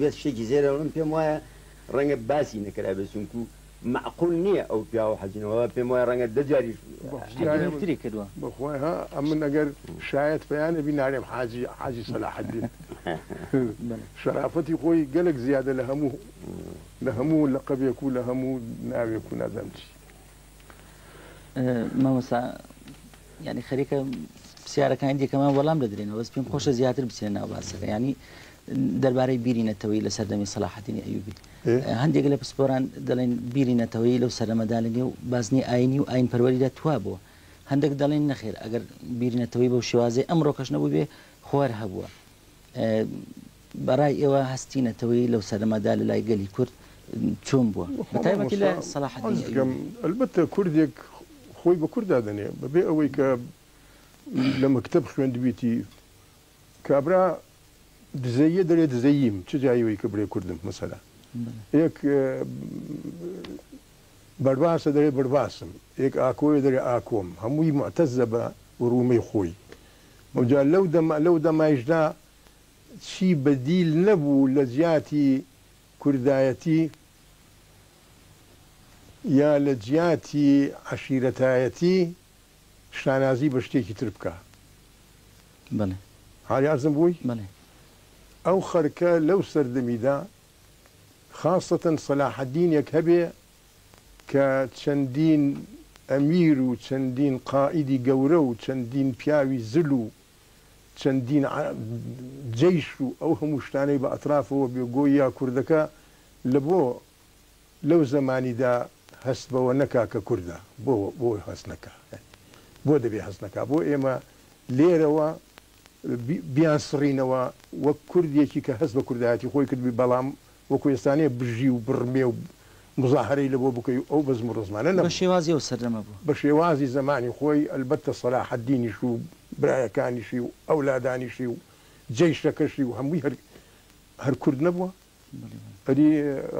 بێت شتێکی زێرە من پێم وایە ڕەنگە باسی نەکرا بێچونکو معقول نییە ئەو پیا و حەجنەوە پێم وایە ڕەنگە دەجاریش تری کردووە بەخۆی ها ئەمن ئەگەر شایەت پەیانە بینارێم حاجی سەلاحەدین شەرافەتی خۆی گەلێک زیادە لە هەموو لەقەبێک و لە هەموو ناوێک و نازانم چی مامۆستا ینی خەریکە پرسیارەکانی دیکەمان وەڵام دەدرێنەوە بەس پێم خۆشە زیاتر بچێنە ناو باسەکە ینی دەربارەی بیری نەتەوەی لە سەردەمی سەلاحەدینی ئەیوبی هەندێک لە پسپۆران دەڵێن بیری نەتەوەی لەو سەرەمەداننی و بازنی ئاینی و ئاین پەروەریدا توا بووە هەندێک دەڵێن نەخێر ئەگەر بیری نەتەوەی بەو شێوازەی ئەمڕۆ کەش نەبوو بێ خوار هەبووە بەڕای ئێوە هەستی نەتەوەی لەو سەرەمەدا لە لای گەلی کورد چۆن بووە بەتایبەتی لە سەلاحەدین ئەلبەتە کوردێک خۆی بە کووردا دەنێ بەبێ ئەوەی کە لە مەکتەب خوێندبیتی کابرا دزەیە دەرێ دزەییم چ جایەوەی کە برێ کوردم مەسەلا یەک بەرباسە دەرێ بەرباسم یەک ئاکۆیە دەرێ ئاکۆم هەمووی معتەزە بە ورومەی خۆی ئەوجا لەو دەمایشدا چی بەدیل نەبوو لە جیاتی کوردایەتی یا لە جیاتی عەشیرەتایەتی شانازی بە شتێکی تر بکە حالی عەرزم بووی ئەو خەرکە لەو سەردەمیدا خاصەتەن سەلاحەدینێک هەبێ کە چەندین ئەمیر و چەندین قائیدی گەورە و چەندین پیاوی زل و چەندین جەیش و ئەو هەموو شتانەی بە ئەترافەوە بێگۆی یا کوردەکە لە بۆ لەو زەمانیدا هەست بەوە نەکا کە کووردە بۆ هەست نەکا بۆ دەبێ هەست نەکا بۆ ئێمە لێرەوە بیانسڕینەوە وەک کوردێکی کە هەست بە کوردایەتی خۆی کردبی بەڵام وە کوێستانەیە برژی و بڕمێ و مزاهرەی لە بۆ بکەی ئەو بەزم و ڕزمانە بە شێوازی و سەردەمە بوو بە شێوازی زمانی خۆی ئەلبەتە سەلاحەدینیش و برایەکانیشی و ئەولادانیشی و جەیشەکەشی و هەمووی هەر کورد نەبووە ئەدی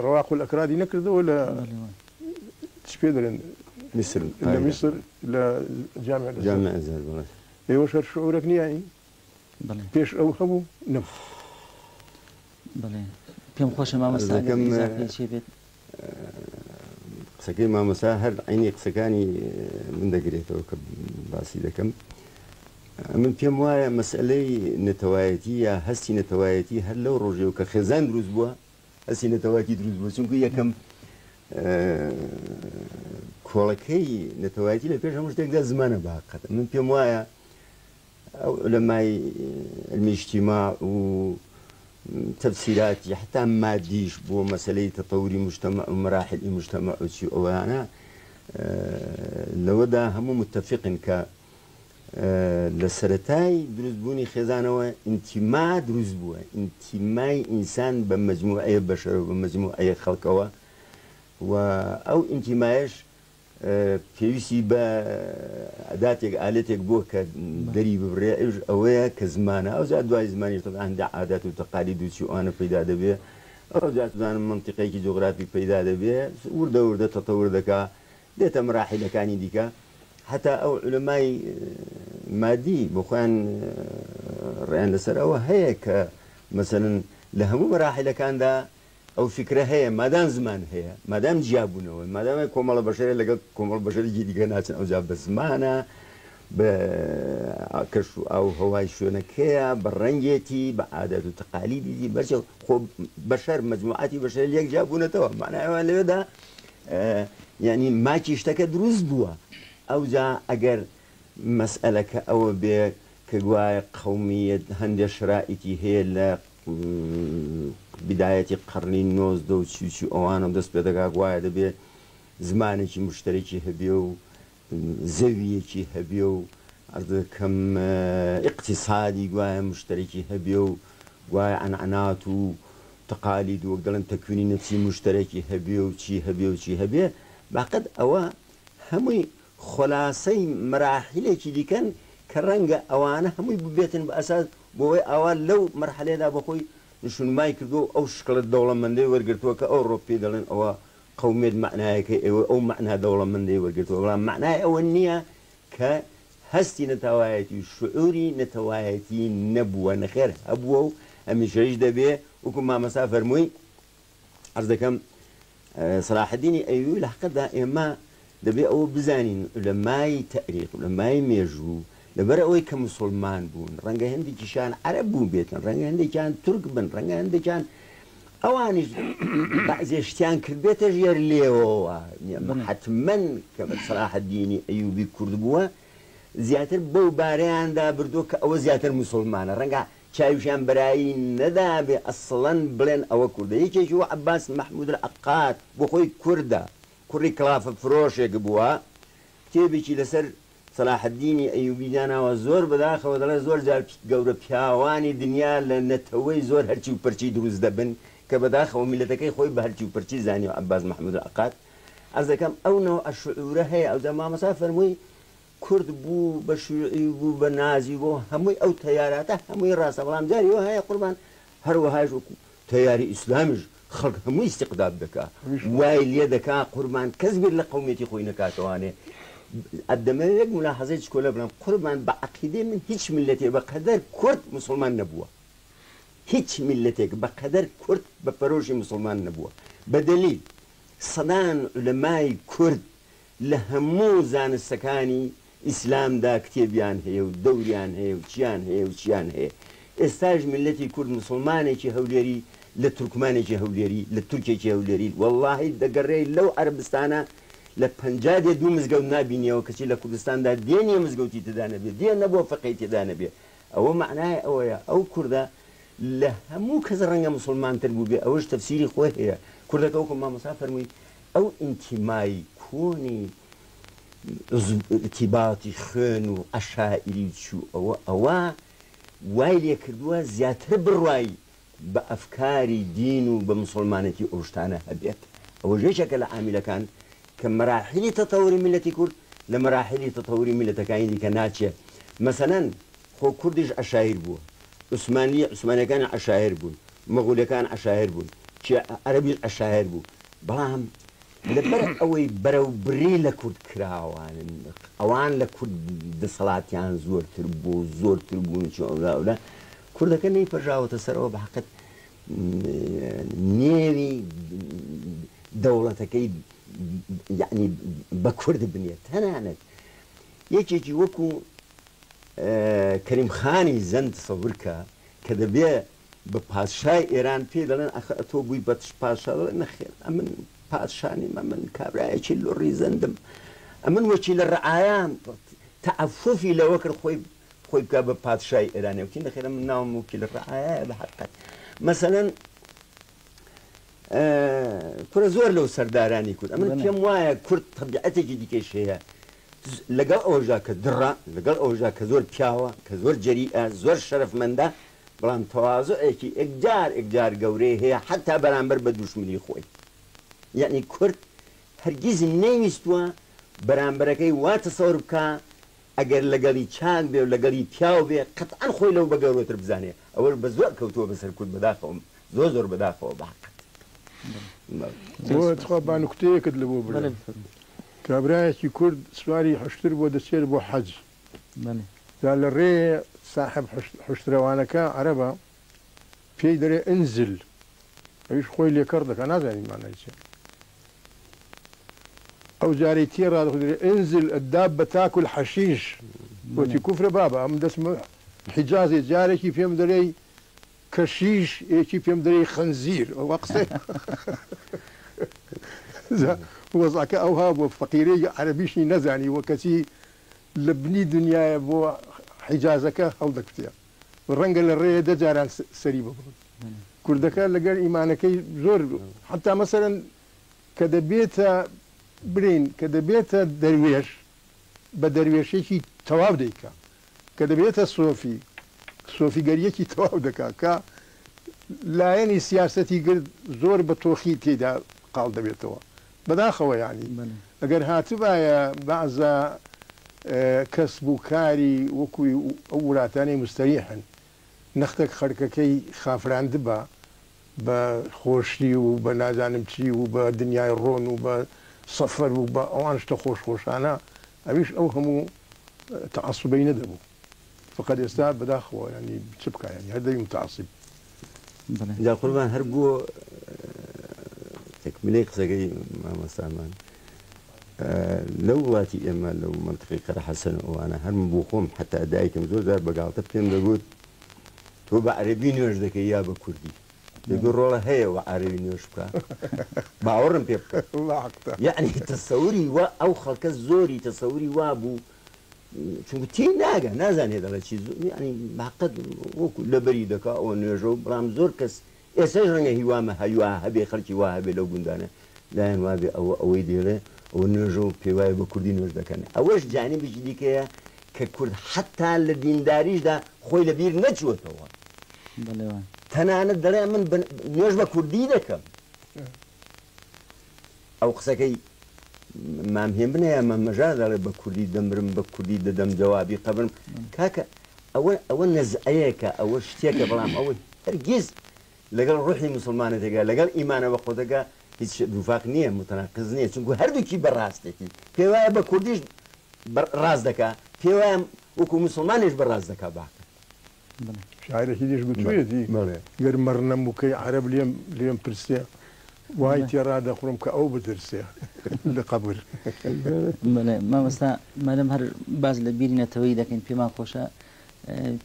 ڕەواق الئەکرادی نەکردەوە لە چ پێ دەڵێن لە میسر لە جامع ئەزهەر ئێوەش هەر شعورێک نییە پێش ئەو هەبوو نەبوو بڵێ پێم خۆشە مامۆستاکەم بێت قسەکەی مامۆستا هەر عینی قسەکانی من دەگرێتەوە کە باسی دەکەم من پێم وایە مەسئلەی نەتەوایەتی یا هەستی نەتەوایەتی هەر لەو ڕۆژێەوە کە خێزان دروست بووە هەستی نەتەوایەتی دروست بووە چونکە یەکەم کۆڵەکەی نەتەوایەتی لە پێش هەموو شتێکدا زمانە باقەت من پێم وایە ئەو لەمای علمی اجتیماع و تفسیراتی حتا مادیش بۆ مەسەلەی تەتەوری مجتەمع و مەراحلی مجتەمع و چی ئەوانە لەوەدا هەموو متفقن کە لە سەرەتای دروستبوونی خێزانەوە ئینتیما دروست بووە ئینتیمای ئینسان بە مەجموعەیە بەشەر و بە مەجموعەیە خەڵکەوە و ئەو ئینتیمایش پێویستی بە ئەداتێک ئالەتێک بووە کە دەری ببڕێ ئەوەیە کە زمانە ئەو زیاد دوای زمانی هەندە عادات و تەقالید و چیوانە پەیدا دەبێ ئەو زیاتدانم منتیقەیەکی جۆگرافی پەیدا دەبێ وردە وردە تەتەور دەکا دێتە مەراحیلەکانی دیکە حتا ئەو علەمای مادی بۆ خۆیان ڕێیان لەسەر ئەوە هەیە کە مەسەلەن لە هەموو مەراحیلەکاندا ئەو فکرە هەیە مادام زمان هەیە مادام جیابوونەوە مادامە کۆمەڵە بەشەرە لەگەڵ کۆمەڵ بەشەرێکی دیگە ناچن ئەوجا بە زمانە بە کەش و ئەو هەوای شوێنەکەیە بە ڕەنگێتی بە عادەت و تەقالیدی بەرچە خۆ بەشەر مەجموعاتی بەشەر یەک جیابوونەتەوە معنایەوە لەوێدا یعنی ماکی شتەکە دروست بووە ئەوجا ئەگەر مەسئلەکە ئەوە بێ کە گوایە قەومیەت هەندێک شرائیتی هەیە لە بدایەتی قڕنی نۆزدە و چی ئەوانم دەست پێ دەگا گوایە دەبێت زمانێکی مشتەرێکی هەبێ و زەویەکی هەبێ و ئەردەکەم ئیقتیسادی گوایە مشتەرێکی هەبێ و گوایە عنعنات و تەقالید وەک دەڵێن تەکوینی نەفسی مشتەرێکی هەبێ و چی هەبێ و چی هەبێ باقەت ئەوە هەمووی خلاصەی مەراحیلێکی دیکەن کە ڕەنگە ئەوانە هەمووی ببێتن بە ئەساس بۆی ئەوە لەو مەرحەلەیەدا بەخۆی نشونمای کردو ئەو شکڵت دەوڵەمەندەی وەرگرتووە کە ئەو ڕۆپی دەڵێن ئەوە قەومێت معنایەکە ئێوە ئەو معنای دەوڵەمەندەی وەرگرتووە بەڵام معنای ئەوە نییە کە هەستی نەتەوایەتی و شعوری نەتەوایەتی نەبووە نەخێر هەبووە و ئەمیشەش دەبێ وكم ما مسافر موي عرضكم صلاح الدين أيوبي لحقدا إما دبي أو بزانين لما تاريخ لما يميجو لبرأوي كمسلمان بون رنجا هندي كان عرب بون بيتن رنجا هندي كان ترك بن رنجا هندي كان أواني بعض يشتيان كربيت جير ليوا حتما كما صلاح الدين أيوبي كردبوا زياتر بو باريان دا بردوك أو زياتر مسلمان رنجا شايفشان براي ندابي أصلا بلين أو كردا يجي شو عباس محمود العقاد بخوي كردا كوري كلاف فروش يقبوا تيبي لسر صلاح الدين أيوبي جانا وزور بداخل ودلا زور جال جورا بياواني دنيا لنتهوي زور هرشي وبرشي دروز دبن كبداخل وملتكي خوي بهرشي وبرشي زاني عباس محمود العقاد أذا كم أو نوع الشعور هي أو زما مسافر موي كرد بو بشيوعي بو بنازي بو هموي أو تياراته هموي راس بلام جاري وهاي قربان هرو هاي تياري إسلامي خلق هموي استقداب دكا وايل يدكا قربان كذب لقوميتي خوينا كاتواني الدماغ ملاحظة شكولا بلام قربان بعقيدة من هيش ملتي بقدر كرد مسلمان نبوه هيش ملتك بقدر كرد بفروش مسلمان نبوه بدليل صدان علماء كرد لهمو زان السكاني إسلام دا كتابيان هي ودوريان هي وشيان هي وشيان هي استاج ملتي كرد مسلماني كي هوليري لتركماني كي هوليري لتركي كي هوليري والله دقري لو عربستانا لبنجاد دو مزقو نابيني وكشي لكردستان دا ديني مزقوتي تدانا بي دين نبو فقيتي تدانا بي او معناه او يا او كردا لهمو كزرنجا مسلمان تربو بي اوش تفسيري خوه هي كردا كوكم ما مسافر مي او انتماي كوني ارتباطي خنو عشائري شو او وايلي كردوا زياتر برواي بافكاري دينو بمسلمانتي اوشتانا هبيت او جي شكل عامله كان كمراحل تطور ملتي كرد لمراحل تطور ملتي كاين كناتشه مثلا خو كردش عشائر بو عثماني كان عشائر بو مغولي كان عشائر بو عربي عشائر بو بلام لبر اوي برو بري لكرد كراوان اوان لكرد صلاتيان زور تربو ان شاء الله ولا كرد كان يفرجاو تسروا بحقت نيري دولتك يعني بكرد بنيت هنا يجي وكو كريم خاني زند تصورك كذا بيه بباشاي إيران في دلنا أخذته بوي باشا نخير أمن باشاني من كابراي تشيلو ريزندم أمن وتشيل الرعايان تعففي لوكر خوي كاب باشاي إيراني وكين نخير من نوم وكيل الرعايا بحقك مثلا كرزور لو سرداراني كود أمن كم وايا كرد طبيعتك ديكيش هي لقى أوجا كدرة لقى أوجا كزور بياوة كزور جريئة زور شرف من ده بلان تواضع إيكي إقجار قوري هي حتى برامبر بدوش مني خوي يعني كرد هرجيز نيمستوا برامبركي واتصور بكا أجر لقالي تشاق بي ولقالي بياو بي قطعا خوي لو بقارو تربزاني أول بزوق كوتوا بس الكود بداخلهم زور بداخلهم بحق وتخبى نكتة كدلبوا برا كابراية كرد سواري حشتر بو دسير بو حج قال الري صاحب حشتر وانا كا عربا في دري انزل ايش خوي لي كردك انا زاني ما نايش او جاري تيرا انزل الدابه تاكل حشيش وتي كفر بابا ام اسمه حجازي جاري كيف يمدري كشيش كيف يمدري خنزير وقصه وضعك اوهاب وفقيري عربيشي نزعني وكسي لبني دنيا بو حجازك هودك فيها والرنقل الري دجاران سريبه كردك لقال ايمانك زور حتى مثلا كدبيت برين كدبيت درويش بدرويشي تواب ديكا كدبيت صوفي قريتي تواب دكا كا لا يعني سياستي قد زور بتوخي تيدا قال دبيتوا بداخوا يعني اگر هاتبا يا بعض كسب وكاري وكوي اولاتاني مستريحا نختك خرككي خافران دبا بخوشي وبنازانمتي وبدنيا الرون وبصفر وبأوانش تخوش انا ابيش اوهموا تعصبين ندبو فقد يستاهل بداخوا يعني بتبكى يعني هذا يوم تعصب جا قوربان هەر بۆ تەکمیلەی قسەکەی مامۆستامان لەو وڵاتی ئێمە لەو منطقەی قەرە حەسەن ئەوانە هەرم بۆ خۆم حتا دایکم زۆر جار بەگاڵتە پێم دەگوت تۆ بە عەرەبی نوێژ دەکەی یا بە کوردی دەگوت ڕۆڵە هەیە و عەرەبی نوێژ بکە باوەڕم پێ بکە یعنی تەسەوری وا ئەو خەڵکە زۆری تەسەوری وا بوو چونکە تی ناگە نازانێت دەڵێ چی ینی باقەت وەکو لەبەری دەکا ئەوە نوێژە و بەڵام زۆر کەس ئێستاش ڕەنگە هیوامە هەیوا هەبێ خەڵکی وا هەبێ لەو گوندانە لایەن وابێ ئەوە ئەوەی دێڵێ ئەوە نوێژە و پێ وایە بە کوردی نوێژ دەکەن ئەوەش جانیبێکی دیکەیە کە کورد حتا لە دینداریشدا خۆی لەبیر نەچوەتەوە تەنانەت دەڵێ من نوێژ بە کوردی دەکەم ئەو قسەکەی مامهێن بنەیە مەمەژار دەڵێ بە کوردی دەمرم بە کوردی دەدەم جوابی قەبرم کاکە ئەوە نەزعەیەکە ئەوە شتێکە بەڵام ئەوە هەرگیز لەگەڵ ڕوحی مسلمانەتێکە لەگەڵ ئیمانە بە خۆدەگە هیچ دووفاق نییە متەناقض نییە چونکە هەردووکی بەڕاستێتی پێ وایە بە کوردیش ڕاست دەکا پێ وایە وەکو مسلمانیش بەڕاست دەکا باکە شاعرێکی دیش گوتوێتی گەر مەڕنەموکەی عەرەب لێم پرسێ وای تێڕا دەخڕم کە ئەو بترسێ لە قەبر مامۆستا مادەم هەر باز لە بیری نەتەوەی دەکەین پێمان خۆشە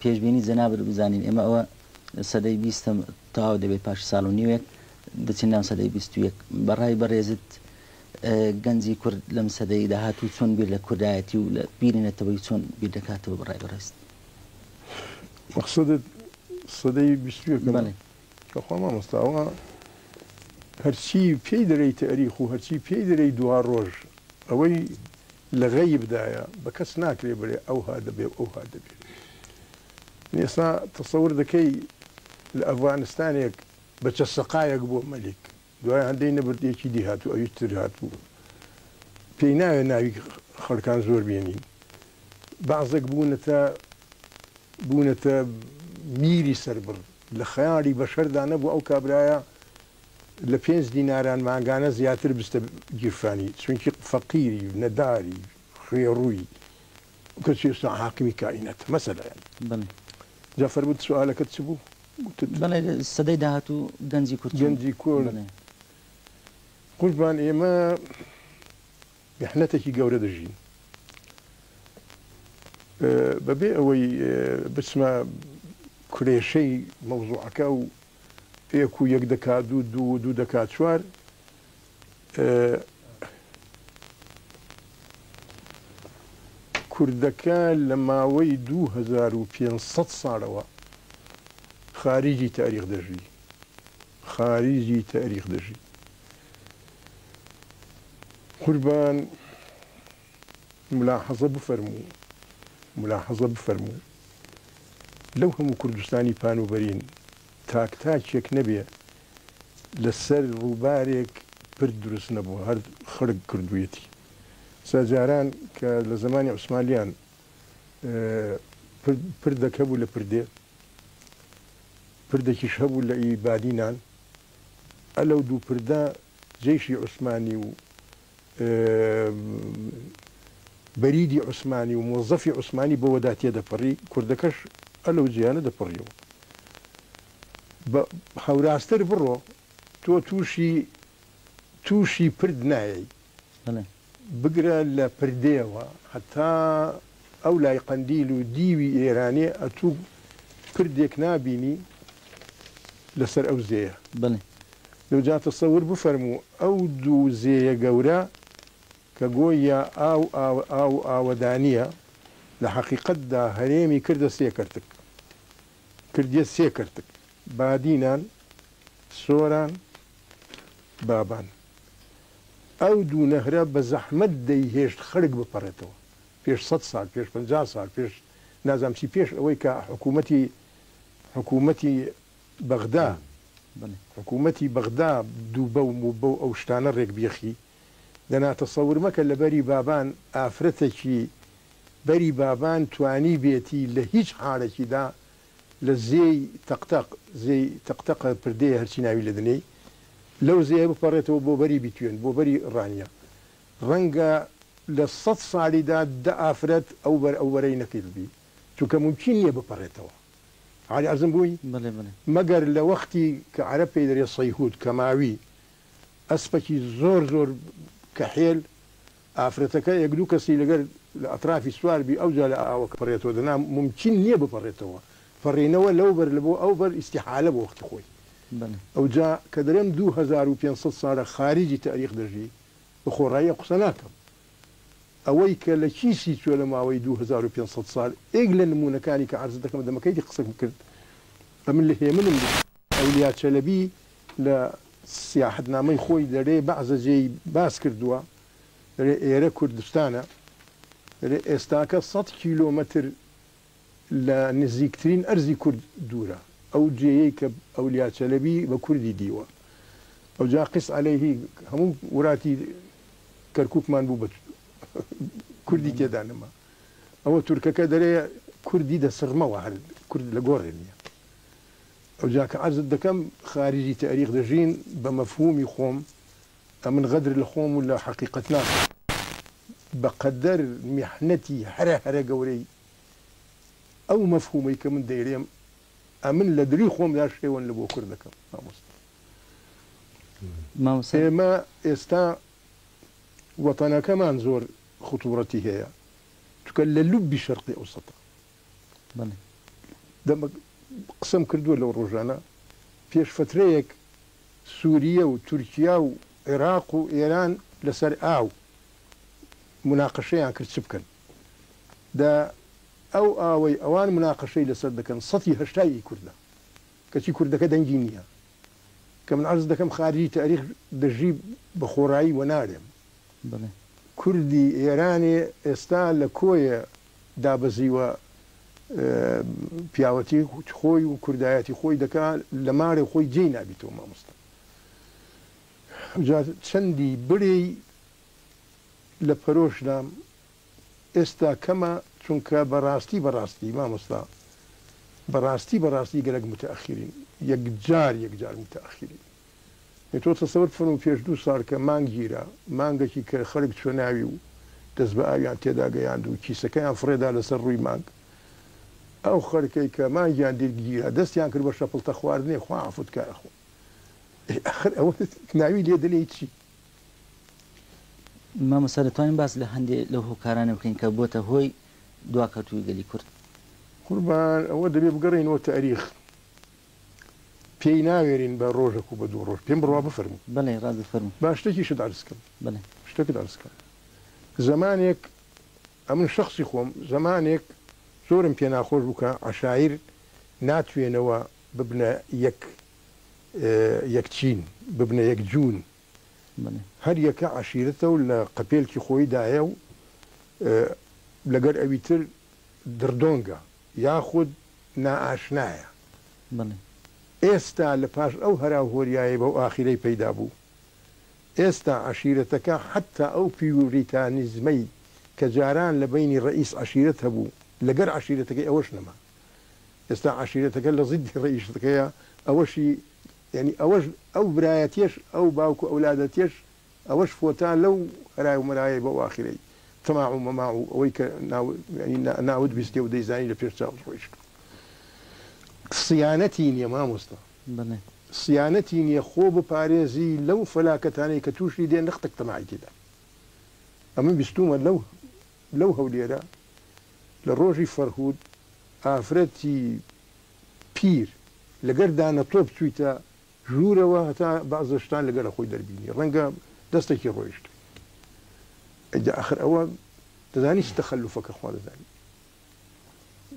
پێشبینی جەنابەت بزانین ئێمە ئەوە سەدەی 20 تەواو دەبێت پاش ساڵ و نیوێک دەچین ناو سەدەی 21 بەڕای بەڕێزت گەنجی کورد لەم سەدەی داهاتوو چۆن بیر لە کوردایەتی و لە بیری نەتەوەی چۆن بیر دەکاتەوە بەڕای بەڕێست مەقسەدت سەدەی 21 کەخوا مامۆستاوە هەرچی پێی دەرەی تاریخ و هەرچی پێی دەرەی دووا ڕۆژ ئەوەی لە غەیبدایە بە کەس ناکرێ بڵێ ئەوها دەبێ ئەوها دەبێت ئێستا تەسەور دەکەی لە ئەفغانستانێک بە چە سەقایەک بۆ مەلیک دوای هەندەی نەبردێکی دی هاتوو ئەوی تر هاتوو پێی ناوێ ناوی خەڵکان زۆر بێنین بەعزێک بوونەتە میری سەربڕ لە خەیاڵی بەشەردا نەبوو ئەو کابرایە لە 5 دیناران مانگانە زیاتر بستە گیرفانی چونکی فەقیری نەداری خوێڕووی کەچی ئێستا حاکمی کائینەت مەسەلەیان جا فەرمووت سوالەکەت چ بوو سەدەی داهاتوو گەنجی کورد قوربان ئێمە میحنەتێکی گەورە دەژین بەبێ ئەوەی بچمە کرێشەی مەوزوعەکە و پێک و یەک دەکات دوو دەکات چوار کوردەکە لە ماوەی 2500 ساڵەوە خارجی تاریخ دەژی خارجی تاریخ دەژی قوربان ملاحەزە بفەرموو لەو هەموو کوردستانی پانوبەرین تاکتاکێک نەبێ لەسەر ڕووبارێک پر دروست نەبوو هەر خەڵک کردوویەتی ساجاران کە لە زمانی عوسمانیان پردەکە بوو لە پردێ پردێکیش هەبوو لە ئیبادینان ئەلەو دوو پردە جێشی عوسمانی و بەریدی عوسمانی و مۆزەفی عوسمانی بۆ وەداتیە دەپەڕی کوردەکەش ئەلەو جیانە دەپەڕیەوە هەوراستر بڕۆ تۆ تووشی پرد نایەی بگرە لە پردێەوە هەتا ئەو لای قەندیل و دیوی ئێرانێ ئەتوو پردێک نابینی لەسەر ئەو زێیە لەوجا تەسەور بفەرموو ئەو دوو زێیە گەورە کە گۆیە ئاو ئاوەدانیە لە حەقیقەتدا هەرێمی کردە سێکردک کردیە سێکردک بادینان سۆران بابان ئەو دوو نەهرە بە زەحمەت دەیهێشت خەڵک بپەڕێتەوە پێش 100 ساڵ پێش 50 ساڵ پێش نازام چی پێش ئەوەی کە حکوومەتی بەغدا حکوومەتی بەغدا دوو بەو ئەو شتانە ڕێک بیەخی دەناتە سەور مەکە لە بەری بابان ئافرەتێکی بەری بابان توانی بێتی لە هیچ حاڵێکیدا لە زێی تەقتەقە پردەیە هەرچی ناوی لە دنەی لەو زێ بپەڕێتەوە بۆ بەری بیتوێن بۆ بەری ڕانیە ڕەنگە لە 100 ساڵیدا دە ئافرەت ئەو بەرەی نەکردبی چونکە ممکن نییە بپەڕێتەوە عالي أرزم بوي بله بله مەگەر لە وەختی کە عەرەب پێی دەرێ سەیهود کەماوی ئەسپێکی زۆر کەحێل ئافرەتەکە یەک دوو کەسی لەگەر لە ئەطرافی سوار بی ئەوجا لە ئاوە کە پەڕێتەوە دەنا ممکن نییە بپەڕێتەوە فەڕێنەوە لەو بەر لە بۆ ئەو بەر ئیستیحالە بۆ وەختی خۆی ئەوجا کە دەرێم 2500 ساڵە خارجی تاریخ دەژی بە خۆڕایی قسە ناکەم ئەوەی کە لە چیسی چوە لە ماوەی 2500 ساڵ ئێک لە نمونونەکانی کە عرض دەکەم دەمەکەی قسەم کرد ئەمن لە هێمنم ئەولیا چەلەبی لە سیاحەتنامەی خۆی دەرێ بەعزە جێی باس کردووە دەرێ ئێرە کوردستانە دەرێ ئێستاکە 100 کیلۆمەتر لە نزیکترین ئەرزی کورد دوورە ئەو جێیەی کە ئەولیا چەلەبی بە کوردی دیوە ئەو جا قس عەلەیهی هەموو وڵاتی کەرکووکمان بوو بە کوردی تێدا نەما ئەوە تورکەکە دەرێ کوردی دەسڕمەوە هەر کورد لە گۆڕێ نییە ئەو جا کە عەرزت دەکەم خارجی تاریخ دەژین بە مەفهومی خۆم ئەمن غەدر لە خۆم و لە حەقیقەت ناکەم بەقەدەر میحنەتی هەرە گەورەی ئەو مەفهومەی کە من دەیرێم ئەمن لە دری خۆمدا شێوەن لە بۆ کورد دەکەم ئێمە ئێستا وەتەنەکەمان زۆر خطوڕەتی هەیە چونکە لە لوبی شەرقی ئەوسەتە قسەم کردووە لەو ڕۆژانە پێش فترەیەک سووریە و تورکیا و عێراق و ئێران لەسەر ئاو مناقەشەیان کرد چ بکەن دا ئەو ئاوەی ئەوان مناقەشەی لەسەر دەکەن 180 کوردە کەچی کوردەکە دەنگی نییە کە من عەرز دەکەم خارجی تاریخ دەژی بە خۆڕایی وە نارێم کوردی ئێرانێ ئێستا لە کۆیە دابەزیوە پیاوەتی خۆی و کوردایەتی خۆی دەکات لە مارێ خۆی جێی نابیتەوە مامۆستا چەندی برێی لە پەرۆشدا ئێستا کەمە چونکە بەڕاستی مامۆستا بەڕاستی گەلک متەئەخیرین یەکجار متەئەخیرین تۆ تەسەوەر بفەرموو پێش 2 ساڵ کە مانگیرە مانگێکی کە خەڵک چوە ناوی و دەست بە ئاویان تێدا گەیاند و کیسەکەیان فڕێدا لەسەر ڕووی مانگ ئەو خەڵکەی کە مانگیان دەرگیرە دەستیان کرد بە شەپڵتە خواردنێ خوا عەفوت کارە خۆ ئەوە ناوی لێ دەلێ چی مامۆستا دەتوانین باس لە هەندێک لەو هۆکارانە بکەین کە بۆتە هۆی دواکەوتووی گەلی کورد قوربان ئەوە دەبێ بگەڕێنەوە تاریخ پێی ناوێرین بە ڕۆژێک و بە 2 ڕۆژ پێم بڕوا بفەرموو بەڵێ ڕاست بفەرموو با شتێکیشت عەرز بکەم بەڵێ شتێکت عەرز بکەم زمانێک ئەمن شخصی خۆم زمانێک زۆرم پێ ناخۆش بوو کە عەشایر ناتوێنەوە ببنە یەک چین ببنە یەک جوون هەر یەکە عەشیرەتە و لە قەپێلکی خۆی دایە و لەگەر ئەوی تر دردۆنگە یاخود نائاشنایە ئێستا لە پاش ئەو هەراهۆریایە بەو ئاخیرەی پەیدا بوو ئێستا عەشیرەتەکە حتا ئەو پیوریتانیزمەی کە جاران لە بینی ڕئیس عەشیرەت هەبوو لەگەر عەشیرەتەکەی ئەوەش نەما ئێستا عەشیرەتەکە لە زیدی ڕئیسەکەیە ئەوەشی یعنی ئەوەش ئەو برایەتیش ئەو باوکو ئەولادەتیش ئەوەش فۆتان لەو هەرای و مەرایە بەو ئاخیرەی تەماع و مەماع و ئەوەی کە ناود بیستێ و دەیزانی لە پێش چاوت ڕۆیشت سیانەتی نییە مامۆستا سیانەتی نییە خۆ بپارێزی لەو فەلاکەتانەی کە تووشی دێن نەختێک تەماعی تێدا ئەمە بیستومە لەو هەولێرە لە ڕۆژی فەرهود ئافرەتی پیر لەگەر دانە تۆ بچوویتە ژوورەوە هەتا بەعزەشتان لەگەرە خۆی دەربینی ڕەنگە دەستێکی ڕۆیشت ئەخر ئەوە دەزانی چ تەخەلوفەکە خوا دەزانی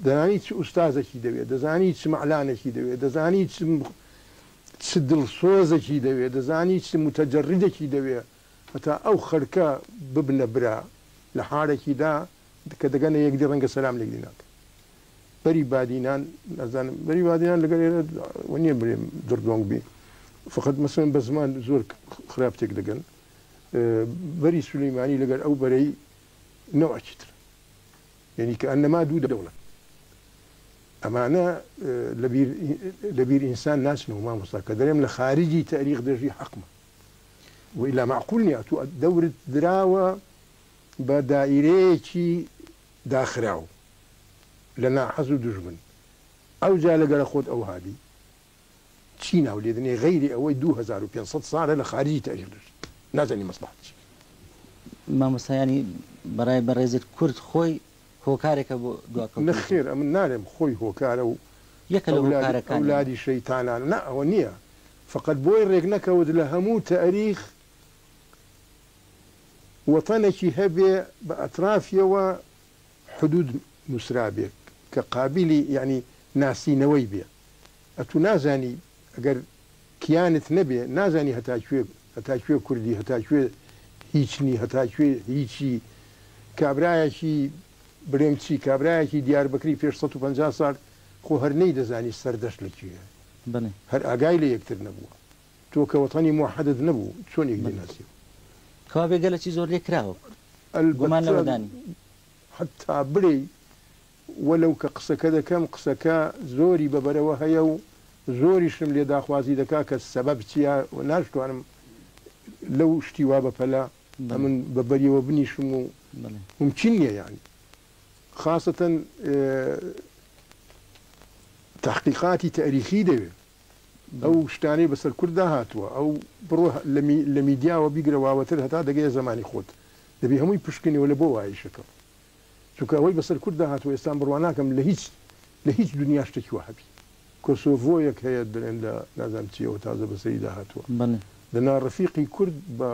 دەزانی چ ئوستازێکی دەوێت دەزانی چ مەعلانێکی دەوێت دەزانی چ دڵسۆزێکی دەوێت دەزانی چ متەجەڕیدێکی دەوێت هەتا ئەو خەرکە ببنە برا لە حارێکیدا کە دەگەنە یەکدی ڕەنگە سەلام لێکدی ناکە بەری بادینان نەزانم بەری بادینان لەگەر ئێرە وەنیە برێم دردۆنگ بی فقط مەسەڵەن بە زمان زۆر خراپتێک دەگەن بەری سولەیمانی لەگەر ئەو بەرەی نەوەکی تر یعنی کە ئەنەما دوو دەوڵەت ئەمانە لەبیر ئینسان ناچنەوە مامۆستا کە دەرێم لە خارجی تاریخ دەژی حەقمە وإلا معقول نییە تو دەورت دراوە بە دائیرەیەکی داخراو لە ناحەز و دژمن ئەو جا لەگەڵ خۆت ئەو هابی چی ناو لێ دنێ غەیری ئەوەی 2500 ساڵە لە خارجی تاریخ نازانی مەسلحەت چی مامۆستایانی بەڕای بەڕێزت کورد خۆی هۆکارێکە بۆ دواکەوت نەخێر ئەمن نارێم خۆی هۆکارە و یەکە لە هۆکارەکان ئەولادی شەیتانان نا ئەوە نییە فقط بۆی ڕێک نەکەوت لە هەموو تاریخ وەتەنێکی هەبێ بە ئەترافیەوە حدود نووسرابێت کە قابلی یعنی ناسینەوەی بێ ئەتو نازانی ئەگەر کیانت نەبێ نازانی هەتاکوێ کوردی هەتاکوێ هیچنی هەتاکوێ هیچی کابرایەکی برێمچی کابرایەکی دیاربکری پێش 150 ساڵ خۆ هەرنەی دەزانی سەردەشت لەکوێ هەر ئاگای لە یەکتر نەبووە تۆ کە وەتانی موحەدت نەبوو چۆنێک دێناسی کەوا بێگەلەکی زۆر لێ کراوە گومان لەوەدانی حتا برێ وەلەو کە قسەکە دەکەم قسەکە زۆری بەبەرەوە هەیە و زۆریشم لێ داخوازی دەکا کە سەبەب چییە ناشتوانم لەو شتیوا بەپەلا ئەمن بەبەریەوە بنیشم و ممکن نییە یعنی خاصەتەن تحقیقاتی تاریخی دەوێت ئەو شتانەی بەسەر کووردا هاتووە ئەو بڕۆ لە میدیاوە بیگرەواوەتر هەتا دەگەیە زمانی خۆت دەبێ هەمووی پشکنەوە لە بۆ وایشەکە چونکە ئەوەی بەسەر کووردا هاتووە ئێستان بڕوا ناکەم لە هیچ دنیا شتێکی وهابی کۆسۆڤۆیەک هەیە درێن لە نازانم چیەوە تازە بەسەریدا هاتووە لەنا ڕەفیقی کورد بە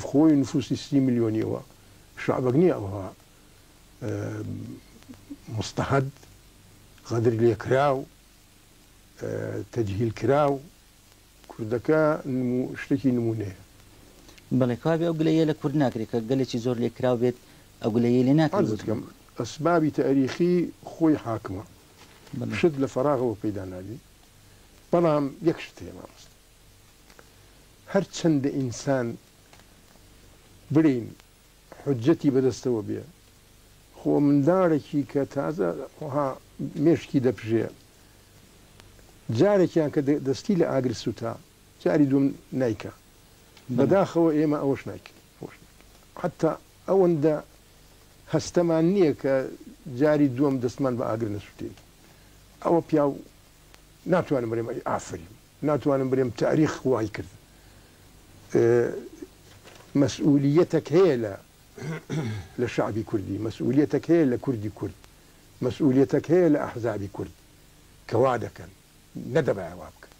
خۆی نفوسی 30 میلیۆنیەوە شعبەک نییە ئەوها مستەحەد غەدر لێکراو تەجهیل کراو کوردەکە شتێکی نمونەیە بەڵێ کابێ ئەو گلەیە لە کورد ناکرێت کە گەلێکی زۆر لێ کراو بێت ئەو گلەیە لێ ناکرێت ئەسبابی تاریخی خۆی حاکمە شت لە فەراغەوە پەیدا نابی بەڵام یەک شت هەیە مامۆستا هەر چەندە ئینسان برین حجەتی بەدەستەوە بێ خۆ منداڵێکی کە تازە مێشکی دەپژێ جارێکیان کە دەستی لە ئاگر سوتا جاری دوم نیکە بەداخەوە ئێمە ئەوەش ناکەین حتا ئەوەندە هەستەمان نییە کە جاری دووەم دەستمان بە ئاگر نەسووتێ ئەوە پیا ناتوانم بڕێم ئافرین ناتوانم بڕێم تاریخ وای کرد مەسئولیەتێک هەیە لە شعبی کوردی مەسئولیەتێک هەیە لە کوردی کورد مەسئولیەتێک هەیە لە ئەحزابی کورد کە وا دەکەن نەدەبایە وا بکەن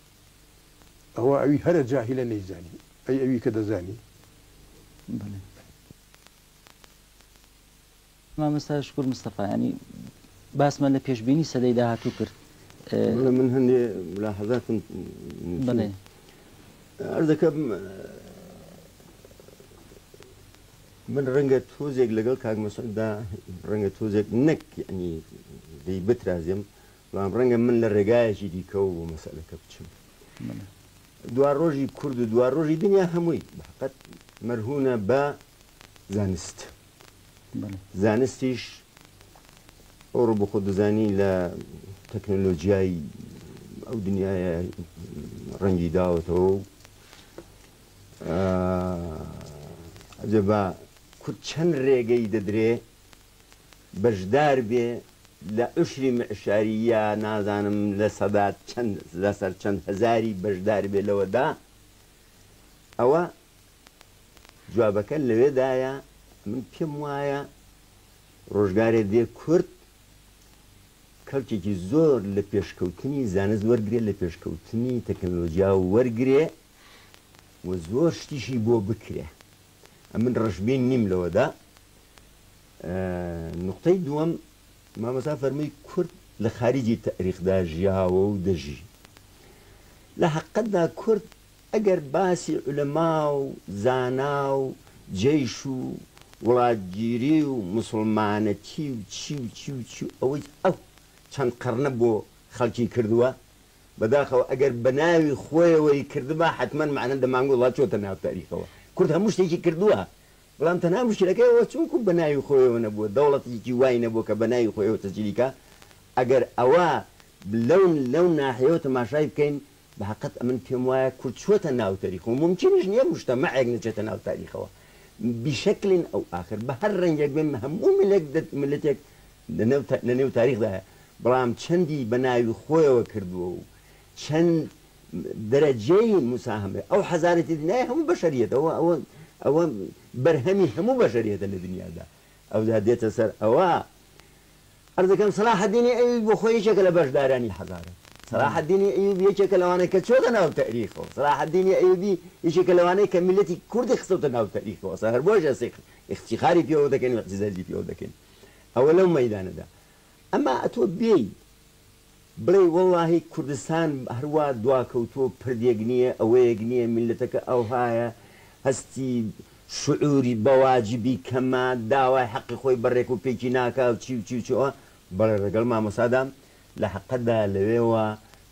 ئەوە ئەوی هەرە جاهیلە نەیزانی ئەوی کە دەزانی مامۆستا شکور مستەفا ینی باسمان لە پێشبینی سەدەی داهاتوو کرد من هەندێ ملاحەزاتم عەرز دەکەم من ڕەنگە تۆزێک لەگەڵ کاک مەسعوددا ڕەنگە تۆزێک نەک یعنی دەی بترازێم بەڵام ڕەنگە من لە ڕێگایەکی دیکەوە بۆ مەسەلەکە بچم دوار ڕۆژی کورد و دوار ڕۆژی دنیا هەمووی بەحقەت مەرهونە بە زانست زانستیش ئەوڕۆ بۆ خۆ دەزانی لە تەکنۆلۆژیای ئەو دنیاە ڕەنگی داوەتەوە ئەجەبا کورد چەند ڕێگەی دەدرێ بەشدار بێ لە ئوشری معشاریە نازانم لە سەدات لەسەر چەند هەزاری بەشدار بێ لەوەدا ئەوە جوابەکە لەوێدایە من پێم وایە ڕۆژگارێ دێ کورد کەڵکێکی زۆر لە پێشکەوتنی زانست وەرگێ لە پێشکەوتنی تەکنۆلۆژیا وەرگێ و زۆر شتیشی بۆ بکرێ من ڕەشبین نیم لەوەدا نقطەی دووەم مامەسا فەرمووی کورد لە خارجی تاریخدا ژیاوە و دەژی لە حەقەتدا کورد ئەگەر باسی عولەما و زانا و جەیش و وڵاتگیری و موسڵمانەتی و چی ئەوەی ئەو چەند قەرنە بۆ خەڵکی کردووە بەداخەوە ئەگەر بە ناوی خۆیەوەی کردبە حتمما معنە دەمانگوڵ وڵات چۆتە ناو تاریخەوە کورد هەموو شتێکی کردووە بەڵام تەنها مشکلەکەیەوە چونکو بە ناوی خۆیەوە نەبووە دەوڵەتێکی وای نەبووە کە بە ناوی خۆیەوە تەجلیکە ئەگەر ئەوە لەو ناحیەوە تەماشای بکەین بە حەقەت ئەمن پێم وایە کورد چۆتە ناو تاریخ و ممکنش نییە مجتەمەعێک نەچێتە ناو تاریخەوە بشکل ئەو ئاخر بە هەر ڕەنگێک بێن هەموو ملەتێک لە نێو تاریخدایە بەڵام چەندی بە ناوی خۆیەوە کردووە و چەند دەرەجەی مساهمە ئەو حەزارەتی دنیای هەموو بەشەریەت ئەوە بەرهەمی هەموو بەشەریەتە لە دنیادا ئەودا دێتە سەر ئەوە ئەرز دەکەم سەلاح الدینی ئەیوب بۆ خۆی یەکێکە لە بەشدارانی حەزارەت صلاح الدین ئەیوبی یەکێکە لەوانەیە کە چۆتە ناو تاریخەوە صلاح الدین ئەیوبی یەکێکە لەوانەیە کە میلەتی کوردی خستەوتە ناو تاریخەوە هەر بۆش افتیخاری پێوە دەکەین و اعتزازی پێوە دەکەین ئەوە لەو مەیدانەدا ئەما ئەتۆ بێی بڵێ وەڵڵاهی کوردستان هەروە دواکەوتۆ پردێک نییە ئەوەیەک نییە میلەتەکە ئەوهایە هەستی شعوری بەواجبی کەمە داوای حەقی خۆی بەڕێک و پێکی ناکە و چی و چی و چیەوە بەڵێ ڕەگەڵ مامۆسادام لە حەقەتدا لەوێوە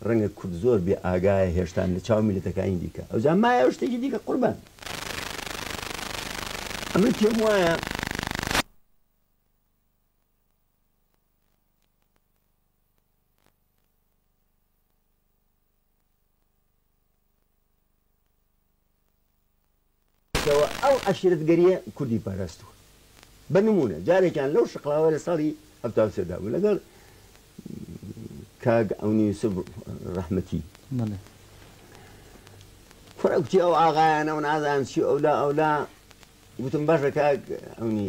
ڕەنگە کورد زۆر بێ ئاگایە هێشتان لە چاو میلەتەکانی دیکە ئەوجا مایە شتێکی دیکە قوربان ئەمە پێم وایە ئەو عەشیرەتگەریە کوردی پاراستووە بە نمونە جارێکیان لەو شقڵاوە لە ساڵی 1970 بوو لەگەڵ کاگ ئەونی یوسف ڕەحمەتی کوڕەکوتی ئەو ئاغایانە و نازانم چی ئەولا گوتم باشە کاگ ئەونی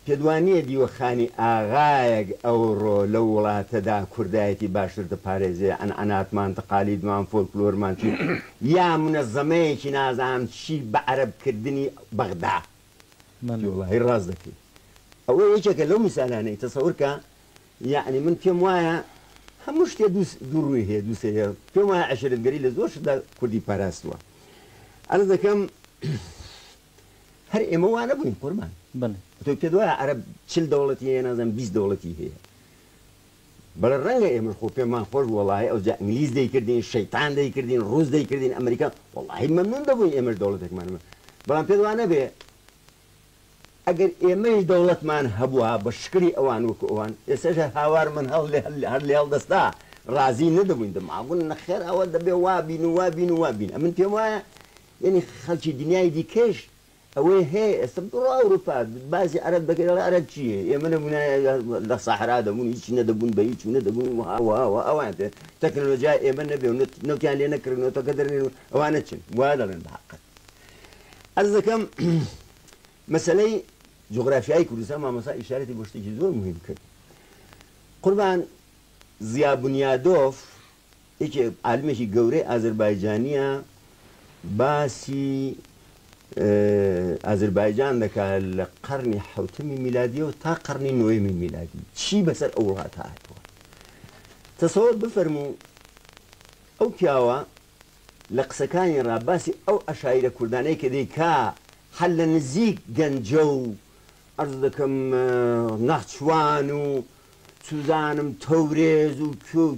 پێدوانیە دیوەخانی ئاغایەک ئەوڕۆ لەو وڵاتەدا کوردایەتی باشتر دەپارێزێ ئەنعەناتمان تەقالیدمان فۆلکلۆرمان چی یا منەزەمەیەکی نازانم چی بە عەرەبکردنی بەغدا وڵاهی ڕاست دەکەیت ئەوە یەکێکە لەو میسالانەی تەسەوور کە یعنی من پێم وایە هەموو شتێ دوو ڕووی هەیە دووسێ هەیە پێم وایە عەشیرەتگەری لە زۆر شتدا کوردی پاراستووە عەرز دەکەم هەر ئێمە وا نەبووین قوربان تۆ پێ وایە عەرەب 40 دەوڵەتی هەیە نازانم 20 دەوڵەتی هەیە بەڵێ ڕەنگە ئێمە خۆ پێمان خۆش وەڵاهی ئەوجا ئینگلیز دەیکردین شەیتان دەیکردین ڕووس دەیکردین ئەمریکا وەڵاهی مەمنون دەبووین ئێمەش دەوڵەتێکمانمە بەڵام پێ وا نەبێ ئەگەر ئێمەش دەوڵەتمان هەبووە بە شکری ئەوان وەکو ئەوان ئێستاش هاوار من هەر لێ هەڵدەستا ڕازی نەدەبووین دەماگون نەخێر ئەوە دەبێ وابین و وابین و وابین ئەمن پێم وایە یعنی خەڵکی دنیای دیکەش ئەوەی هەیە ئێستا بڕۆ ئەوروپا بازی عەرەب دەکەی عەرەب چییە ئێمە نەبوونە لە ساحرا دەبوون هیچ نەدەبوون بە هیچ نەدەبوون وهاوە ئەوان تەکنۆلۆژیای ئێمە نەبێ و نەوتیان لێ نەکردنەوە کە دەرێن ئەوانە چن وا دەڵێن بە حەقەت عەرز دەکەم مەسەلەی جغرافیای کوردستان مامۆستا ئیشارەتی بۆ شتێکی زۆر مهم کرد قوربان زیا بونیادۆف یەکێ عالمێکی گەورەی ئازەربایجانیە باسی ئازەربایجان دەکات لە قەرنی حەوتەمی میلادیەوە تا قەرنی نۆیەمی میلادی چی بەسەر ئەو وڵات هاتووە تەسەوور بفەرموو ئەو پیاوە لە قسەکانی ڕاباسی ئەو ئەشاعیرە کوردانەی کە دەیکا هەر لە نزیک گەنجە و عەرز دەکەم نەخچوان و سوزانم تەورێز و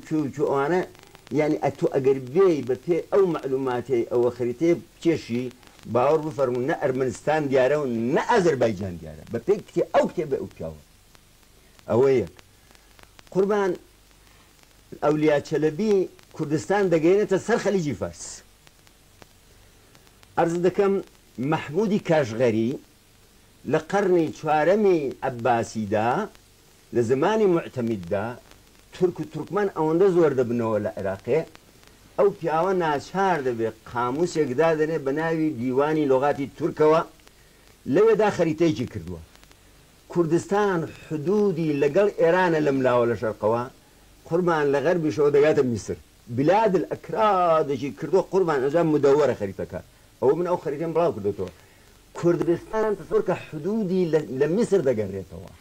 کێ ئەوانە یعنی ئەتۆ ئەگەر بێی بە پێ ئەو معلوماتی ئەوە خەریتێ کێشی باوەڕ بفەرموون نە ئەرمەنستان دیارە و نە ئازەربایجان دیارە بە پێی کتێ ئەو کتێبە ئەو پیاوە ئەوە یەک قوربان ئەولیا چەلەبی کوردستان دەگەێنێتە سەر خەلیجی فارس عەرز دەکەم مەحموودی کاشغەری لە قەرنی چوارەمی عەباسیدا لە زمانی موعتەمیددا تورک و تورکمان ئەوەندە زۆر دەبنەوە لە عێراقێ ئەو پیاوە ناچار دەبێت قاموسێکدا دەنێ بە ناوی دیوانی لۆغاتی تورکەوە لەوێدا خەریتەیەکی کردووە کوردستان حدودی لەگەڵ ئێرانە لە ملاوە لە شەرقەوە قوربان لە غەربیشەوە دەگاتە میسر بلاد الئەکرادێکی کردووە قوربان ئەجا مدەوەرە خەریتەکە ئەوە من ئەو خەریتەم بڵاو کردوتەوە کوردستان تەسەووەر کە حدودی لە میسر دەگەڕێتەوە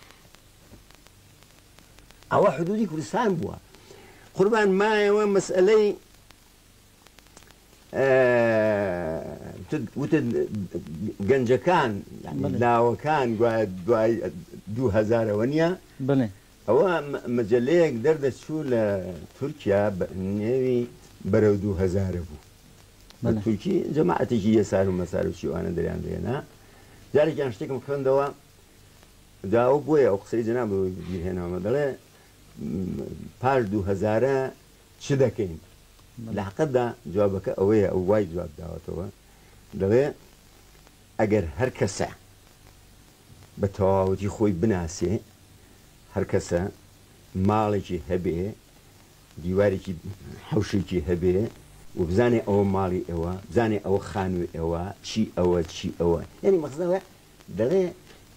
ئەوە حدودی کوردستان بووە قوربان مایەوە مەسئلەی وتە گەنجەکان لاوەکان دوای 2000ەوە نییە ئەوە مەجەلەیەک دەردەچوو لە تورکیا نێوی بەرەو 2000 بوو بە تورکی جەماعەتێکی یەسار و مەسار و چیوانە دەریان دێنا جارێکیان شتێکم خوێندەوە داوە بۆیە ئەو قسەی جەناب بیرهێنەوەمە دەڵێ پاش 2000 چ دەکەین لە حەقەتدا جوابەکە ئەوەیە ئەو وای جواب داوەتەوە دەڵێ ئەگەر هەر کەسە بە تەواوەتی خۆی بناسێ هەر کەسە ماڵێکی هەبێ دیوارێکی حوشێکی هەبێ و بزانێ ئەوە ماڵی ئێوە بزانێ ئەوە خانووی ئێوە چی ئەوە یعنی مەقصدەوە دەڵێ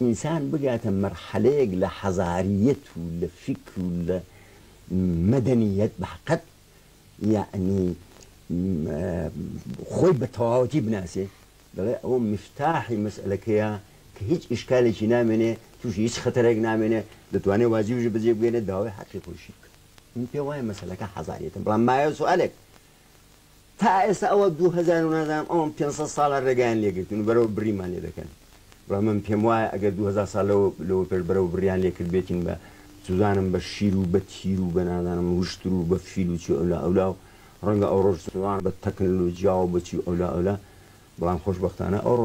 ئینسان بگاتە مەرحەلەیەک لە حەزاریەت و لە فکر و لە مەدەنیەت بەحقەت یعنی خۆی بە تەواوەتی بناسێ دەڵێ ئەوە مفتاحی مەسئلەکەیە کە هیچ ئیشکالێکی نامێنێ تووشی هیچ خەتەرێک نامێنێ دەتوانێت واجیبش بەجێ بگێنێ داوای حەقی خۆشی بکە من پێ وایە مەسەلەکە حەزاریەتە بەڵام مایە سوالێک تا ئێستا ئەوە 2000 نازانم ئەوم 500 ساڵە ڕێگەیان لێگرتون و بەرەو بریمان لێ دەکەن بەڵام من پێم وایە ئەگەر 2000 ساڵ لەوە پێش بەرەو بریان لێکرد بێتین بە سوزانم بە شیر و بە تیر و بە نازانم وشتر و بە فیل و چی ئەولا و ڕەنگە ئەو ڕۆژ سوان بە تەکنۆلۆژیا و بەچی ئەولا بەڵام خۆشبەختانە ئەو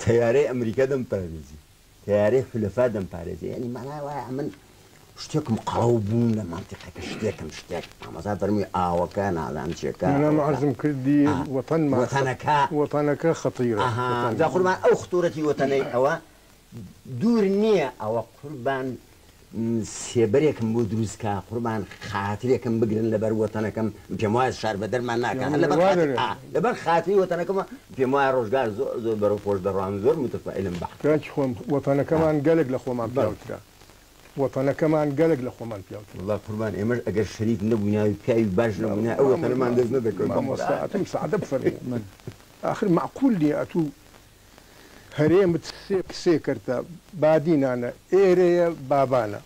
تەیارەی ئەمریکا دەمپارێزی تەیارەی خولەفا دەمپارێزی یعنی مانای وایە من شتێکم قەڵەو بوون لە مانتیقەکە شتێک ئامەزا فەرمووی ئاوەکە نازانم چێکە أنا معزم كردي وطنك خطيرة جا قوربان ئەو خطورەتی وەتەنەی ئەوە دوور نییە ئەوە قوربان سێبەرێکم بۆ دروستکە قوربان خاترێکم بگرن لەبەر وەتەنەکەم پێم وایە شار بە دەرمان ناکەن لەبەر خاتری وەتەنەکەمە پێم وایە ڕۆژگار زۆر بەرەو خۆش دەڕوان زۆر متفائلم بەحقا وەتەنەکەمان گەلێک لە خۆمان پیاوترا وەتەنەکەمان گەلێک لە خۆمان پیاوترا والله قوربان ئێمەش ئەگەر شەریک نەبوویناوی پیاوی باش نەبووینە ئەو وەتەنەمان دەست نەدەکەوت سعدە بفەرموو آخر معقول نییە ئەتوو هەرێمت سێ کردە بادینانە ئێرەیە بابانە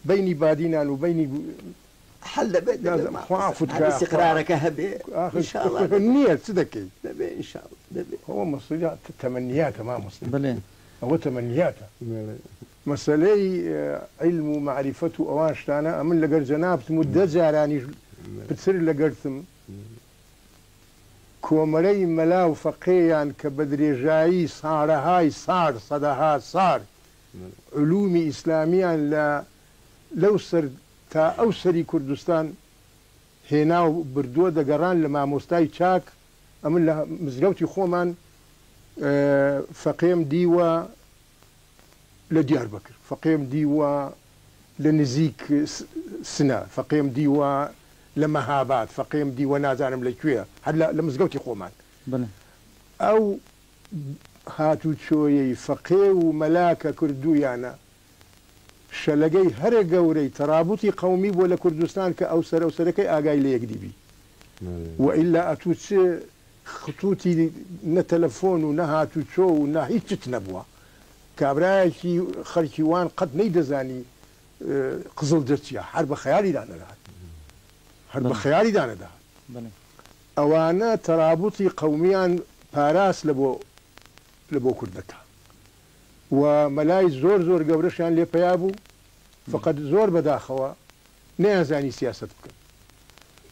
بینی بادینان و بینی حل دەبێت استقرارەکە هەبێ نییە چ دەکەی دەبێ ئینشاءڵڵا دەبێت هو مسؤوليات تمنياته ما مسلم بلى هو تمنياته مسألة علم ومعرفة وأوانش أنا أمن لقر جنابت مدة جاراني بتصير لقرتم كومري ملاو فقيان كبدري جاي صار هاي صار صدها صار علومي إسلاميا لا لو سر تا أوسري كردستان هنا بردو دقران لما مستاي تشاك أمن لها مزقوتي خومان فقيم ديوة لديار بكر فقيم ديوة لنزيك سنة فقيم ديوة لمهابات فقيم ديوة نازانم لكوية هلا لمزقوتي خومان بلى أو هاتو تشوي فقيه وملاكة كردويانا شلقي هر قوري ترابطي قومي ولا كردستان كأوسر أوسركي آقاي ليقدي وإلا أتوتش خطوتي نتلفون ونها توتشو ونها هيك تنبوا كابرايكي خركيوان قد نيدزاني قزل درتيا حرب خيالي دانا لها حرب خيالي دانا ده أوانا ترابطي قوميان باراس لبو كردتا وملاي زور زور قبرشان لي بيابو فقد زور بداخوا نيازاني سياسة بكن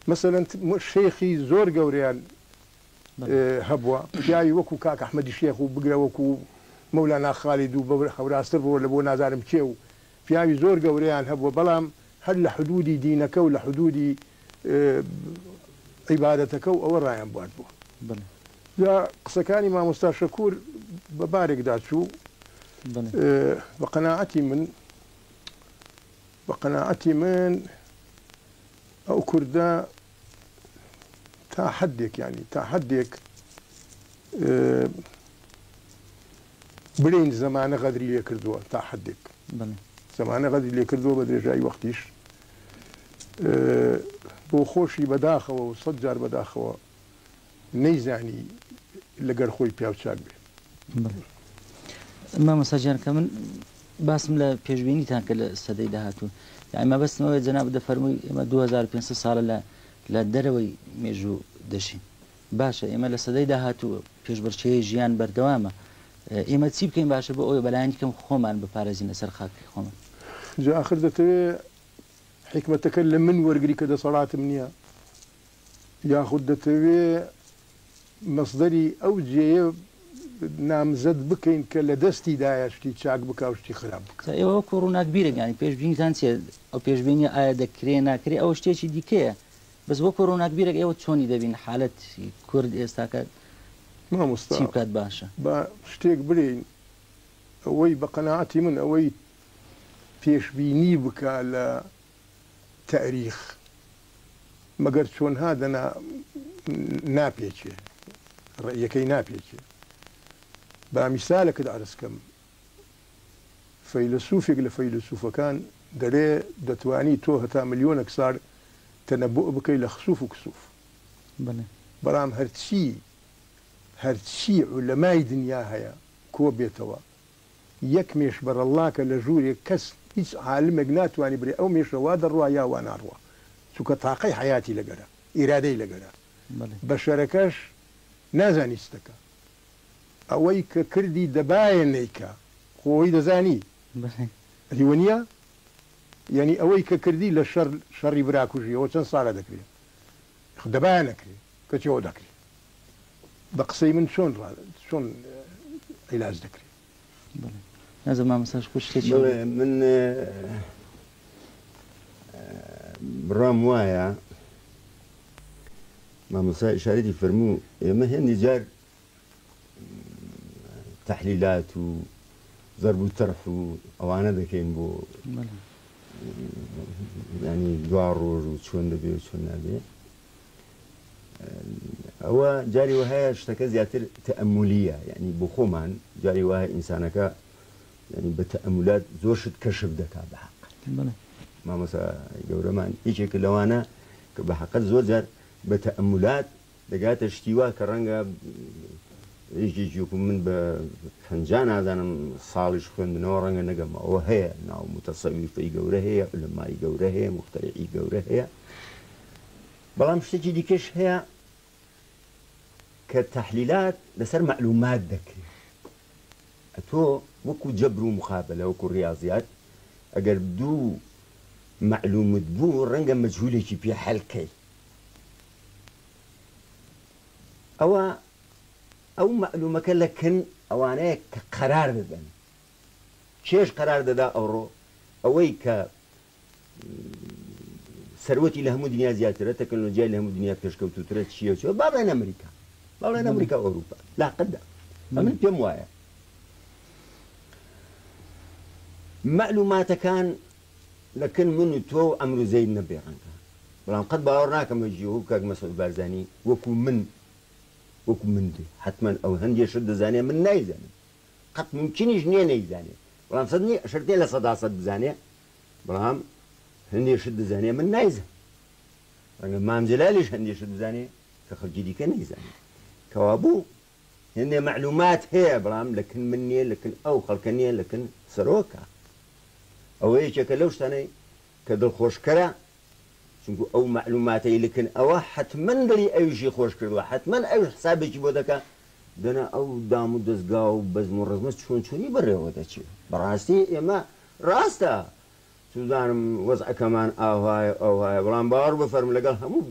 مثلا شيخي زور قوريان هبوا جاي وكو كاك احمد الشيخ وبقرا وكو مولانا خالد وخوراستر ولا بو نازارم تشيو في زور قوريان هبوا بلام هل حدودي دينك ولا حدودي عبادتك او رايان بواد بو بلى يا قسكاني ما مستر شكور ببارك داتشو بقناعتي من او كردا تحديك يعني تحديك برين زمان غدري اللي كردوه تحديك زمان غدري اللي كردوه بدري جاي وقتيش بو خوشي بداخوه وصجر بداخوه نيزاني لقر خوي بياوشاك به ما مساجان كمان باسم لا بيجبيني تانك السديد هاتو يعني ما بس نوع جناب دفرمي ما 2500 سال لا دروي ميجو دشين باشا إما لسديد هاتو بيجبر شيء جيان بردوامه إما تسيب كين باشا بقول بلاني كم خومان ببارزين أسر خاك خومان جاء آخر دتوي حكمة تكلم من ورقري كده صلاة منيا ياخذ دتوي مصدري أوجي نامزد بكين كلا دستي دايا شتي تشاك بكا وشتي خراب بكا ايوا كورونا كبيره يعني بيجبيني تانسي او بيجبيني ايا دكرينا كري او شتي ديكيه بس بو كورونا كبيره ايوا تشوني دبين حاله كرد استاكا ما مستوى سيبكات باشا با شتيك برين اوي بقناعتي من اوي بيجبيني بكا تاريخ مگر چۆن هادەنا ناپێچێ ڕێیەکەی ناپێچێ با میسالێکت عەرزکەم فەیلسوفێک لە فەیلسوفەکان دەرێ دەتوانی تۆ هەتا ملیۆنێک ساڵ تەنەبوء بکەی لە خسوف و کسوف بەڵام هەرچی عولەمای دنیا هەیە کۆ بێتەوە یەک مێش بەرەڵاکە لە ژوورێک کەس هیچ عالمێک ناتوانانی بڕێ ئەو مێشەوا دەڕوا یا وا ناڕوە چونکە تاقەی حیاتی لەگەرە ئیرادەی لەگەرە بەشەرەکەش نازانیستەکە ئەوەی کە کردی دەبایە نیکە خۆی دەزانی دیوە نییە یعنی ئەوەی کە کردی لە شەڕی براکوژیەوە چەند ساڵە دەکرێت دەبایە نەکرێت کەچەوە دەکرێت بە قسەی من چۆن عیلاج دەکرێت نازم مامەساش شتێکی من بڕام وایە مامۆستا ئیشارەتی فەرموو ئێمە هێندی جار تەحلیلات و ضرب و تەرح و ئەوانە دەکەین بۆ ینی دوا ڕۆژ و چۆن دەبێ و چۆن نابێ ئەوە جاری وهەیە شتەکە زیاتر تەئەمولیە یعنی بۆ خۆمان جاری وایە ئینسانەکە ینی بە تەئەمولات زۆر شت کەشف دەکا بە حەق مامۆستا گەورەمان هیچێکە لەوانە کە بە حەقەت زۆر جار بە تەئەمولات دەگاتە شتیوا کە ڕەنگە هیچێکیکو من بە پەنجا نازانم ساڵیش خوێندنەوە ڕەنگە نەگەم ئەوە هەیە ناو متەسەویفەی گەورە هەیە عولەمای گەورە هەیە مختەرعی گەورە هەیە بەڵام شتێکی دیکەش هەیە کە تەحلیلات لەسەر مەعلومات دەکرێت ئەتۆ وەکو جەبر و مخابەلە وەکو ڕیاضیات ئەگەر دوو معلومت بوو ڕەنگە مەجهولێکی پێ حەلکەی ئەو معلومەکە لەکن ئەوانەیە کە قەرار دەدەن چێش قەرار دەدا ئەوڕۆ ئەوەی کە سەروەتی لە هەموو دنیا زیاترە تەکنۆلۆژیای لە هەموو دنیا پێشکەوتوترە چییە چۆ با بڵێن ئەمریکا با بڵێن ئەمریکا ئەوروپا لاقەتدا من پێم وایە معلوماتەکان لەکن من و تۆ ئەمرو زەید نەبێ ڕەنگە بەڵام قەت باوەڕ ناکەمە ژیۆ کاک مەسعود بارزانی وەکو من دێ حتمما ئەو هەندێک شت دەزانێ من نایزانم قەت ممکنیش نییە نەیزانێ بەڵام شتێ لە سەداسەد بزانێ بەڵام هەندێک شت دەزانێ من نایزانم ڕەنگە مامجلالیش هەندێک شت بزانێ کە خەڵکی دیکە نەیزانێ کەوا بوو هەندێ معلومات هەیە بەڵام لەکن من نییە لەکن ئەو خەڵکە نییە لەکن سەرۆکە ئەوە یەکێکە لەو شتانەی کە دڵخۆشکەرە چونکو ئەو معلوماتەی لکن ئەوە حتمما دڵی ئەویشی خۆش کردووە حتمما ئەوش حسابێکی بۆ دەکە دەنا ئەو دام و دەستگا و بەزم و ڕزمە چۆنی بەڕێوە دەچێت بەڕاستی ئێمە ڕاستە سوزانم وەزعەکەمان ئاوایە ئەوهایە بەڵام باوەڕ بفەرم لەگەڵ هەموو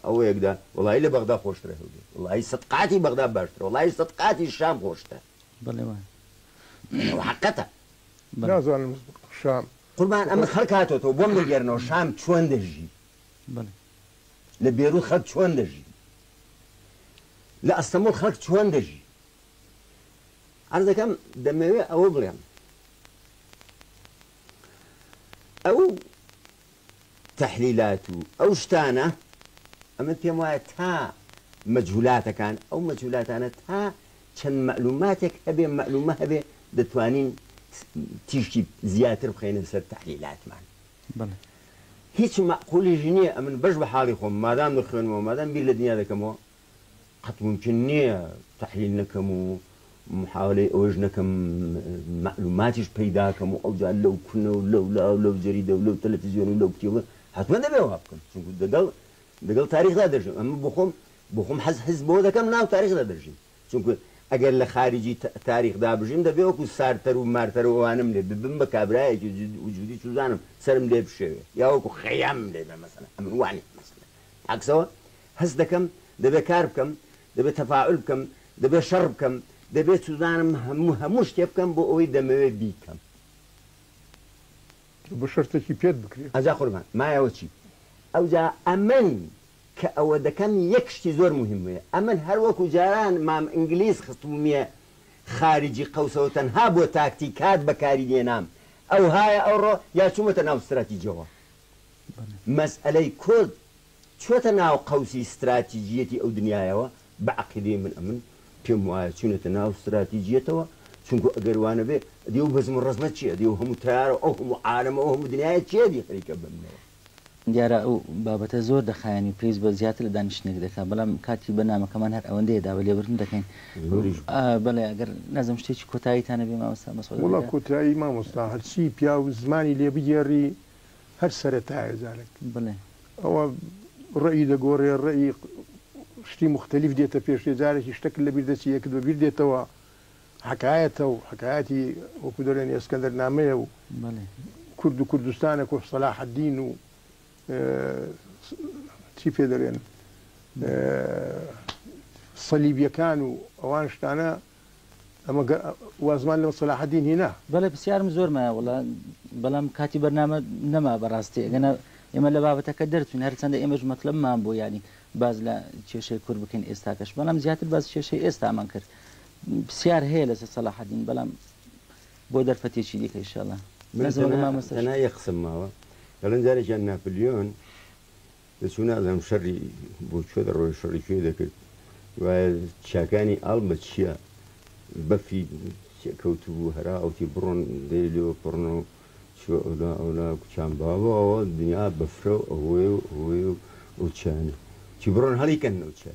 ئەوەیەکدا وڵی لە بەغدا خۆشترە هەودێ وڵی سەدقاتی بەغدا باشترە وڵی سەدقاتی شام خۆشتە حەقەتە نازانم شام قوربان ئەمە خەڵک هاتۆتەوە بۆم دەگەرنەوە شام چۆن دەژی لە بێروت خەڵک چۆن دەژی لە ئەستەمبوڵ خەڵک چۆن دەژی عەرز دەکەم دەمەوێت ئەوە بڵێم ئەو تەحلیلات و ئەو شتانە ئەمە پێم وایە تا مەجهولاتەکان ئەو مەجهولاتانە تا چەند مەعلوماتێک هەبێ مەعلومە هەبێ دەتوانین تیشکی زیاتر بخەینە سەر تەحلیلاتمان هیچ مەعقولیش نییە ئەمن بەش بە حاڵی خۆم مادام دەخوێنمەوە مادام بیر لە دنیا دەکەمەوە قەت ممکن نییە تەحلیل نەکەم و محاولەی ئەوەش نەکەم معلوماتیش پەیداکەم و ئەوجا لەو کونە و لەو جەریدە و لەو تەلەڤیزیۆن و لەو کتێبە حتمما دەبێ وا بکەم چونکە دەگەڵ تاریخدا دەژیم ئەمە بۆ خۆم حەز بۆ دەکەم ناو تاریخدا دەژیم چونکە ئەگەر لە خارجی تاریخدا بژیم دەبێ وەکو سارتەر و مارتەر وانم لێ ببم بە کابرایەکی وجودی چوزانم سرم لێ بشێوێ یا وەکو خەیام لێ بە مەسەلا ئەمن وانی مەسەلا عەکسەوە هەست دەکەم دەبێ کار بکەم دەبێت تەفاعل بکەم دەبێت شەڕ بکەم دەبێت سوزانم هەموو شتێ بکەم بۆ ئەوەی دەمەوێت بیکەم بە شەرتێکی پێت بکرێت ئەجا قوربان مایەوە چی ئەوجا ئەمن کە ئەوە دەکەم یەک شتی زۆر مهمەیە ئەمن هەر وەکو جاران مام ئینگلیز خستومیە خارجی قەوسەوە تەنها بۆ تاکتیکات بەکاری دێنام ئەو هایە ئەوڕۆ یا چوومەتە ناو استراتیجیەوە مسألة كرد شو تناو قوسي استراتيجيتي أو دنيايوا بعقدي من أمن كم واحد شنو تناو استراتيجيته شنو أجروانا به ديو بس من رسمة شيء ديو هم تيار أو هم عالم أو هم دنيا شيء دي خليك بمنه دیارە ئەو بابەتە زۆر دەخایانی پێویست بە زیاتر لە دانیشتنێک دەکات بەڵام کاتی بەنامەکەمان هەر ئەوەندەیە داوە لێبرن دەکەین بەڵێ ئەگەر نەزم شتێکی کۆتاییتانە بێ مامۆستا مەسعود وڵا کۆتایی مامۆستا هەرچی پیا و زمانی لێ بگێڕی هەر سەرەتایە جارێک بڵێ ئەوە ڕێی دەگۆڕێ ڕێی شتی مختلف دێتە پێش جارێکی شتێک لە بیر دەچی یەکت بە بیر دێتەوە حکایەتە و حکایەتی وەکو دەڵێن ئەسکەندەرنامەیە و کورد و کوردستانە کۆ سەلاح الدین و چی پێ دەڵێن سەلیبیەکان و ئەوان شتانە ئەمە وازمان لەمە سەلاح الدین هینا بەڵێ پرسیارم زۆرمە وڵا بەڵام کاتی بەرنامە نەما بەڕاستی ئەگەنە ئێمە لە بابەتەکە دەرچوین هەرچەندە ئێمەش مەطلبمان بۆ ینی باز لە کێشەی کورد بکەین ئێستاکەش بەڵام زیاتر باز کێشەی ئێستامان کرد پرسیار هەیە لەسەر سەلاح الدین بەڵام بۆ دەرفەتێکی دیکە ئینشاءالله أنا يقسم معه قالن ذلك أن نابليون بسونا لهم شري بوشو ذا شري شو ذاك وشاكاني ألبت شيء بفي كوتو هرا أو تبرون ديلو برنو شو أولا كشام بابا أو الدنيا بفرو هو وشان تبرون هالي كان وشان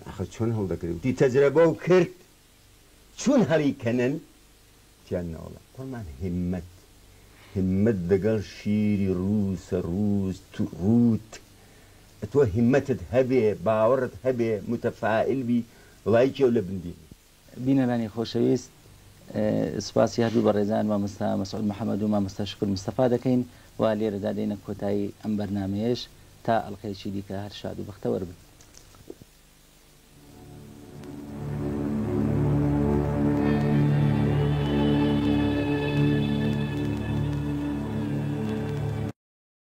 أخذ شون هو ذاك دي تجربة وكرت شون هالي كنن كان والله كل ما همت دقل شيري روس روت اتو همتت هبه باورت هبه متفائل بي ولايكي ولا بندي بينا لاني خوشويست سپاسی هەردوو بەڕێزان مامۆستا مەسعود محەممەد و مامۆستا شکر مستەفا دەکەین و لێرەدا دێنە کۆتایی ئەم بەرنامەیەش تا ئەڵقەیەکی دیکە هەر شاد و بەختەوەربن